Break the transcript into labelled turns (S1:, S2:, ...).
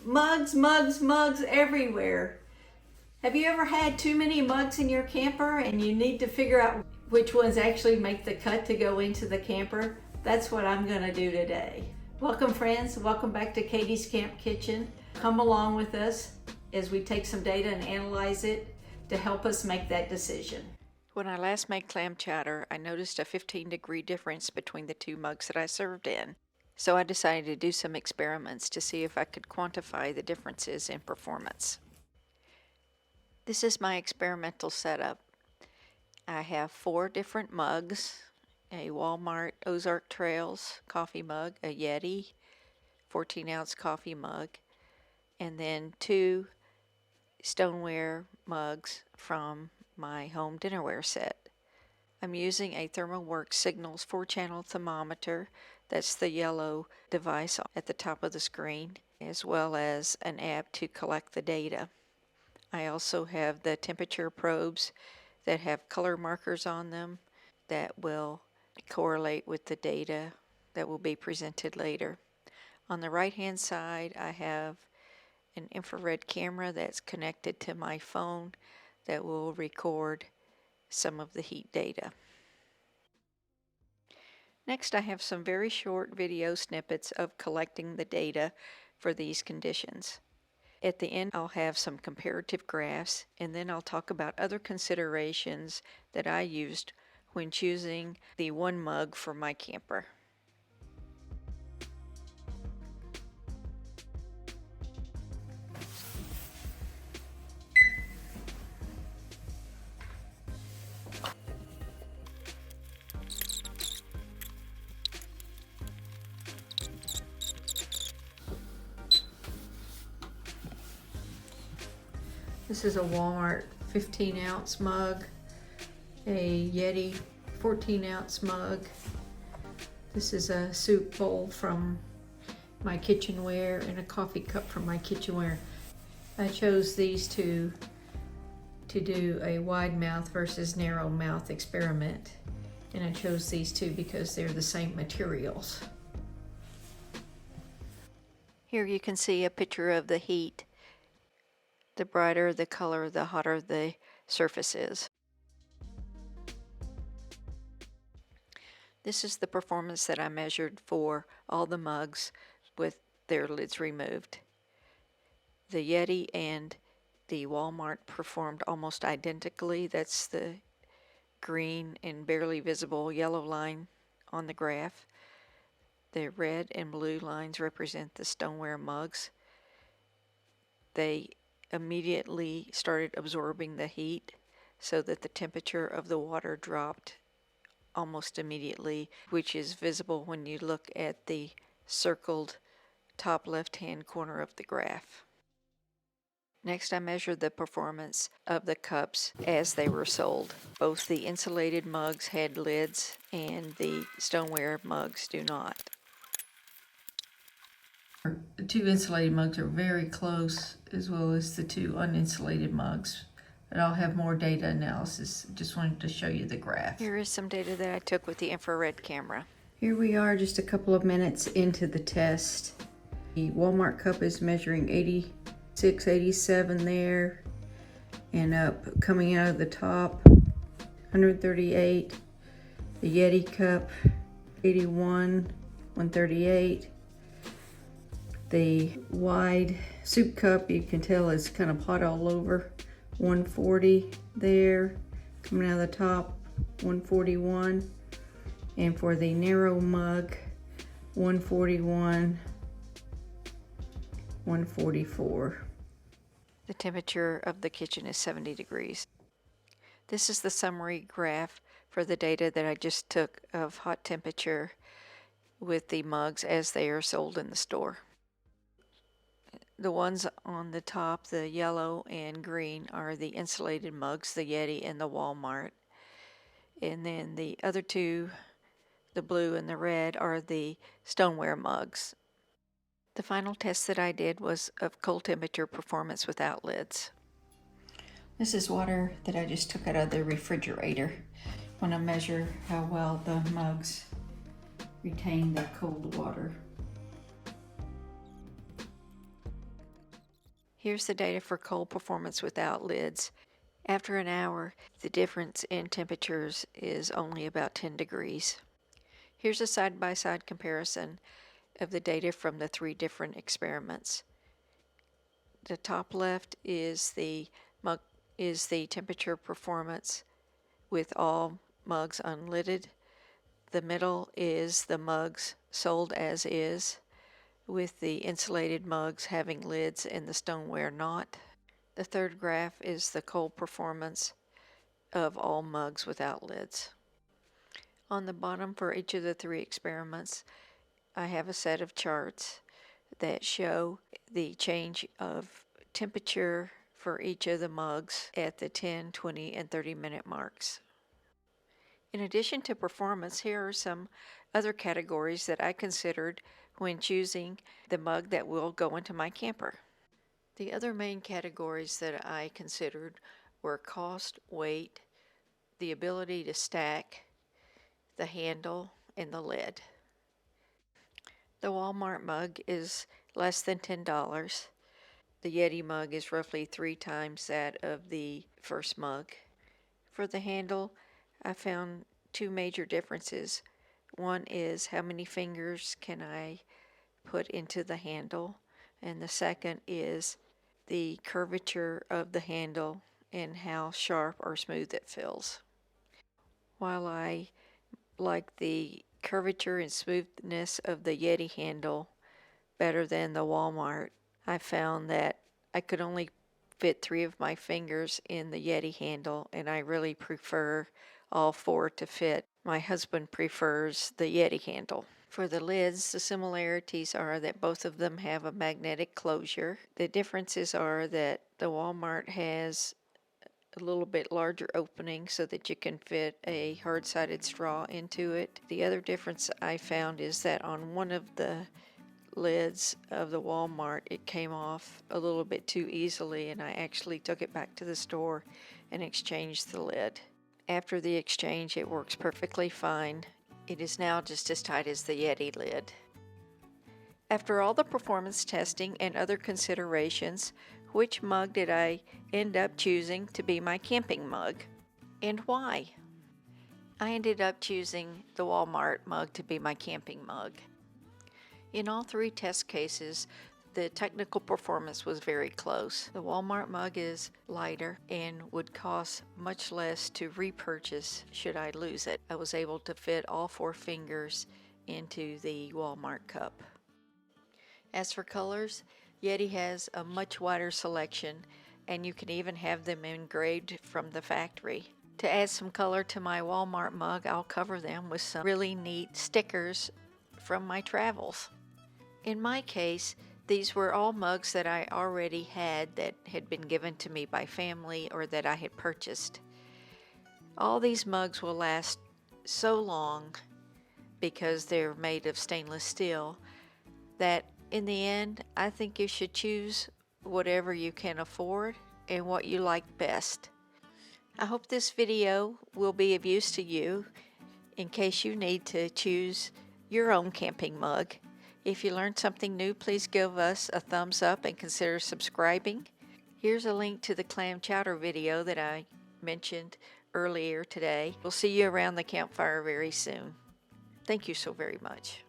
S1: Mugs, mugs, mugs everywhere. Have you ever had too many mugs in your camper and you need to figure out which ones actually make the cut to go into the camper? That's what I'm gonna do today. Welcome friends, welcome back to Katie's Camp Kitchen. Come along with us as we take some data and analyze it to help us make that decision. When I last made clam chowder, I noticed a 15-degree difference between the two mugs that I served in. So I decided to do some experiments to see if I could quantify the differences in performance. This is my experimental setup. I have 4 different mugs, a Walmart Ozark Trails coffee mug, a Yeti 14-ounce coffee mug, and then 2 Stoneware mugs from my home dinnerware set. I'm using a ThermalWorks Signals 4-channel thermometer. That's the yellow device at the top of the screen, as well as an app to collect the data. I also have the temperature probes that have color markers on them that will correlate with the data that will be presented later. On the right hand side, I have an infrared camera that's connected to my phone that will record some of the heat data. Next, I have some very short video snippets of collecting the data for these conditions. At the end, I'll have some comparative graphs, and then I'll talk about other considerations that I used when choosing the one mug for my camper. This is a Walmart 15-ounce mug, a Yeti 14-ounce mug. This is a soup bowl from my kitchenware and a coffee cup from my kitchenware. I chose these two to do a wide mouth versus narrow mouth experiment, and I chose these two because they're the same materials. Here you can see a picture of the heat. The brighter the color, the hotter the surface is. This is the performance that I measured for all the mugs with their lids removed. The Yeti and the Walmart performed almost identically. That's the green and barely visible yellow line on the graph. The red and blue lines represent the Stoneware mugs. They immediately started absorbing the heat so that the temperature of the water dropped almost immediately, which is visible when you look at the circled top left-hand corner of the graph. Next, I measured the performance of the cups as they were sold. Both the insulated mugs had lids and the Stoneware mugs do not. The 2 insulated mugs are very close, as well as the 2 uninsulated mugs. But I'll have more data analysis. Just wanted to show you the graph. Here is some data that I took with the infrared camera. Here we are just a couple of minutes into the test. The Walmart cup is measuring 86, 87 there, and up coming out of the top, 138. The Yeti cup, 81, 138. The wide soup cup, you can tell is kind of hot all over, 140 there, coming out of the top, 141. And for the narrow mug, 141, 144. The temperature of the kitchen is 70 degrees. This is the summary graph for the data that I just took of hot temperature with the mugs as they are sold in the store. The ones on the top, the yellow and green, are the insulated mugs, the Yeti and the Walmart. And then the other 2, the blue and the red, are the Stoneware mugs. The final test that I did was of cold temperature performance without lids. This is water that I just took out of the refrigerator. I want to measure how well the mugs retain the cold water.
S2: Here's the data for cold performance without lids. After an hour, the difference in temperatures is only about 10 degrees. Here's a side-by-side comparison of the data from the 3 different experiments. The top left is the temperature performance with all mugs unlidded. The middle is the mugs sold as is, with the insulated mugs having lids and the stoneware not. The third graph is the cold performance of all mugs without lids. On the bottom for each of the 3 experiments, I have a set of charts that show the change of temperature for each of the mugs at the 10, 20, and 30-minute marks. In addition to performance, here are some other categories that I considered when choosing the mug that will go into my camper. The other main categories that I considered were cost, weight, the ability to stack, the handle, and the lid. The Walmart mug is less than $10. The Yeti mug is roughly 3 times that of the first mug. For the handle, I found 2 major differences. One is how many fingers can I put into the handle, and the second is the curvature of the handle and how sharp or smooth it feels. While I like the curvature and smoothness of the Yeti handle better than the Walmart, I found that I could only fit 3 of my fingers in the Yeti handle, and I really prefer all 4 to fit. My husband prefers the Yeti handle. For the lids, the similarities are that both of them have a magnetic closure. The differences are that the Walmart has a little bit larger opening so that you can fit a hard-sided straw into it. The other difference I found is that on one of the lids of the Walmart, it came off a little bit too easily, and I actually took it back to the store and exchanged the lid. After the exchange, it works perfectly fine. It is now just as tight as the Yeti lid. After all the performance testing and other considerations, which mug did I end up choosing to be my camping mug, and why? I ended up choosing the Walmart mug to be my camping mug. In all 3 test cases, the technical performance was very close. The Walmart mug is lighter and would cost much less to repurchase should I lose it. I was able to fit all 4 fingers into the Walmart cup. As for colors, Yeti has a much wider selection, and you can even have them engraved from the factory. To add some color to my Walmart mug, I'll cover them with some really neat stickers from my travels. In my case, these were all mugs that I already had that had been given to me by family or that I had purchased. All these mugs will last so long because they're made of stainless steel that in the end, I think you should choose whatever you can afford and what you like best. I hope this video will be of use to you in case you need to choose your own camping mug. If you learned something new, please give us a thumbs up and consider subscribing. Here's a link to the clam chowder video that I mentioned earlier today. We'll see you around the campfire very soon. Thank you so very much.